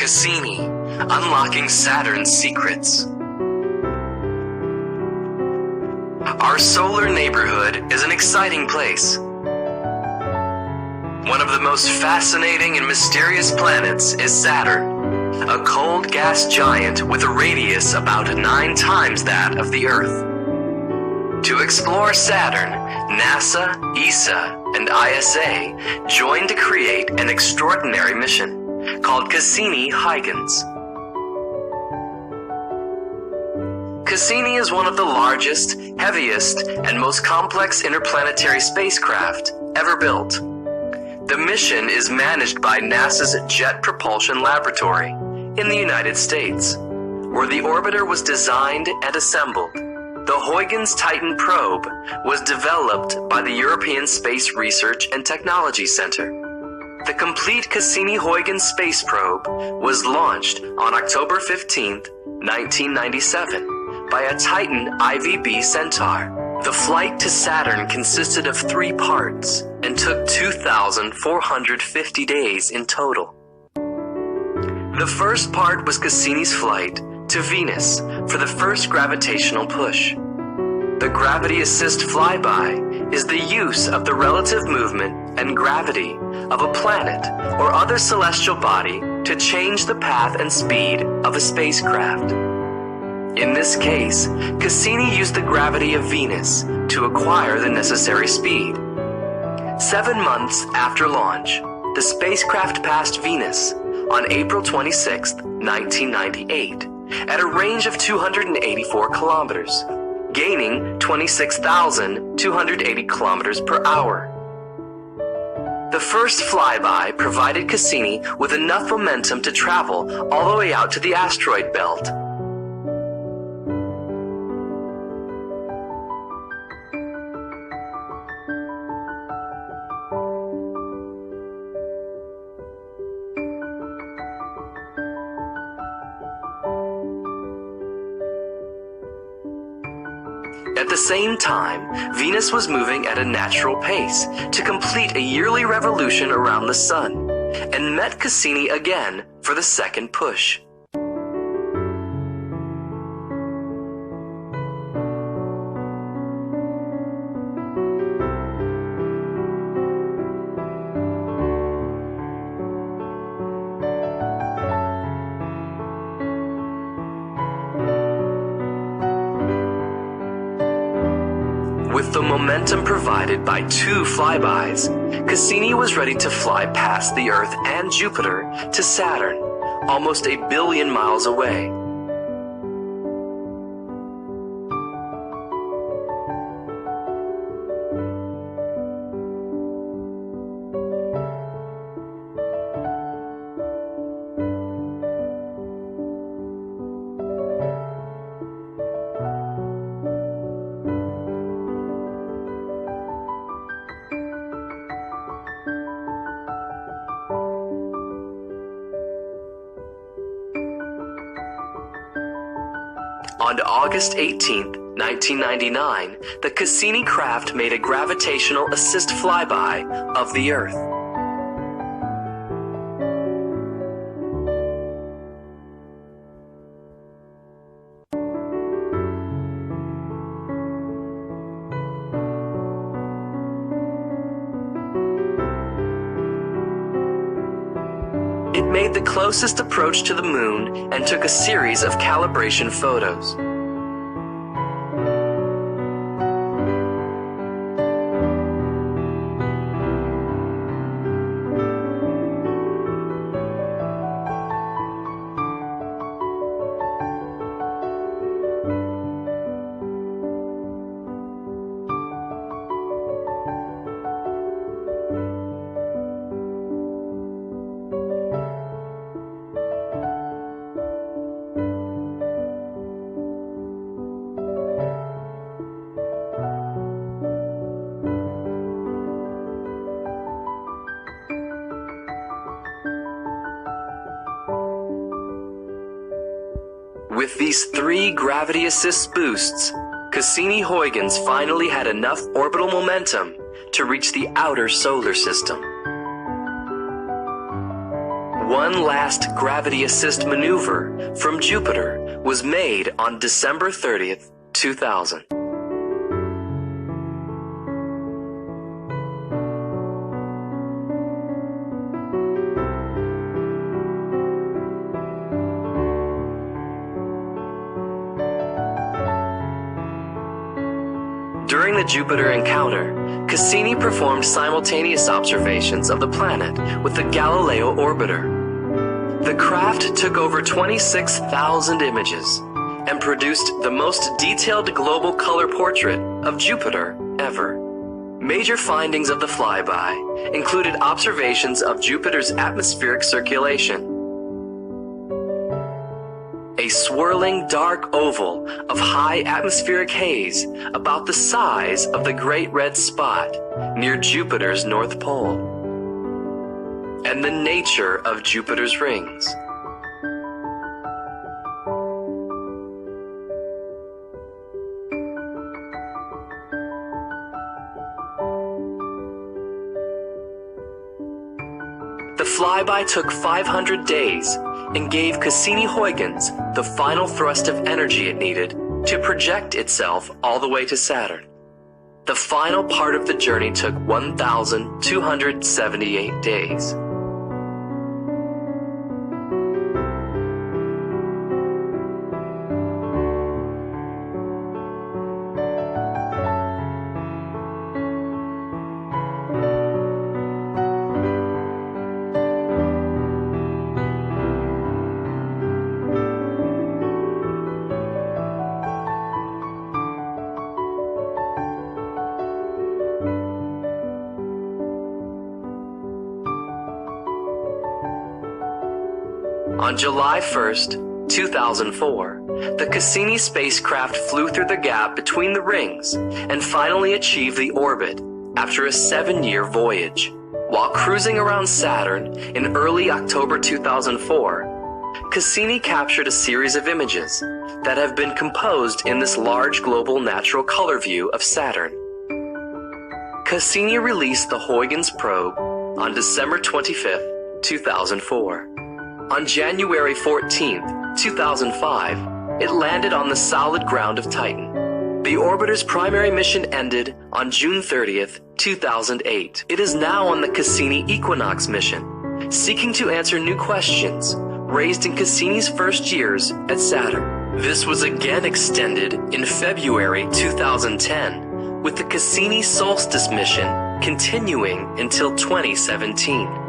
Cassini, unlocking Saturn's secrets. Our solar neighborhood is an exciting place. One of the most fascinating and mysterious planets is Saturn, a cold gas giant with a radius about 9 times that of the Earth. To explore Saturn, NASA, ESA, and ISA joined to create an extraordinary mission called Cassini-Huygens. Cassini is one of the largest, heaviest, and most complex interplanetary spacecraft ever built. The mission is managed by NASA's Jet Propulsion Laboratory in the United States, where the orbiter was designed and assembled. The Huygens Titan probe was developed by the European Space Research and Technology Center. The complete Cassini-Huygens space probe was launched on October 15, 1997, by a Titan IVB Centaur. The flight to Saturn consisted of 3 parts and took 2,450 days in total. The first part was Cassini's flight to Venus for the first gravitational push. The gravity assist flyby is the use of the relative movement and gravity of a planet or other celestial body to change the path and speed of a spacecraft. In this case, Cassini used the gravity of Venus to acquire the necessary speed. 7 months after launch, the spacecraft passed Venus on April 26, 1998, at a range of 284 kilometers, gaining 26,280 kilometers per hour. The first flyby provided Cassini with enough momentum to travel all the way out to the asteroid belt. At the same time, Venus was moving at a natural pace to complete a yearly revolution around the Sun, and met Cassini again for the second push. With the momentum provided by 2 flybys, Cassini was ready to fly past the Earth and Jupiter to Saturn, almost 1 billion miles away. On August 18, 1999, the Cassini craft made a gravitational assist flyby of the Earth. It made the closest approach to the moon and took a series of calibration photos. With these 3 gravity assist boosts, Cassini-Huygens finally had enough orbital momentum to reach the outer solar system. one last gravity assist maneuver from Jupiter was made on December 30th, 2000. During the Jupiter encounter, Cassini performed simultaneous observations of the planet with the Galileo orbiter. The craft took over 26,000 images and produced the most detailed global color portrait of Jupiter ever. Major findings of the flyby included observations of Jupiter's atmospheric circulation, a swirling dark oval of high atmospheric haze about the size of the Great Red Spot near Jupiter's North Pole, and the nature of Jupiter's rings. The flyby took 500 days and gave Cassini-Huygens the final thrust of energy it needed to project itself all the way to Saturn. The final part of the journey took 1,278 days. On July 1st, 2004, the Cassini spacecraft flew through the gap between the rings and finally achieved the orbit after a 7-year voyage. While cruising around Saturn in early October 2004, Cassini captured a series of images that have been composed in this large global natural color view of Saturn. Cassini released the Huygens probe on December 25th, 2004. On January 14th, 2005, it landed on the solid ground of Titan. The orbiter's primary mission ended on June 30th, 2008. It is now on the Cassini Equinox mission, seeking to answer new questions raised in Cassini's first years at Saturn. This was again extended in February 2010, with the Cassini Solstice mission continuing until 2017.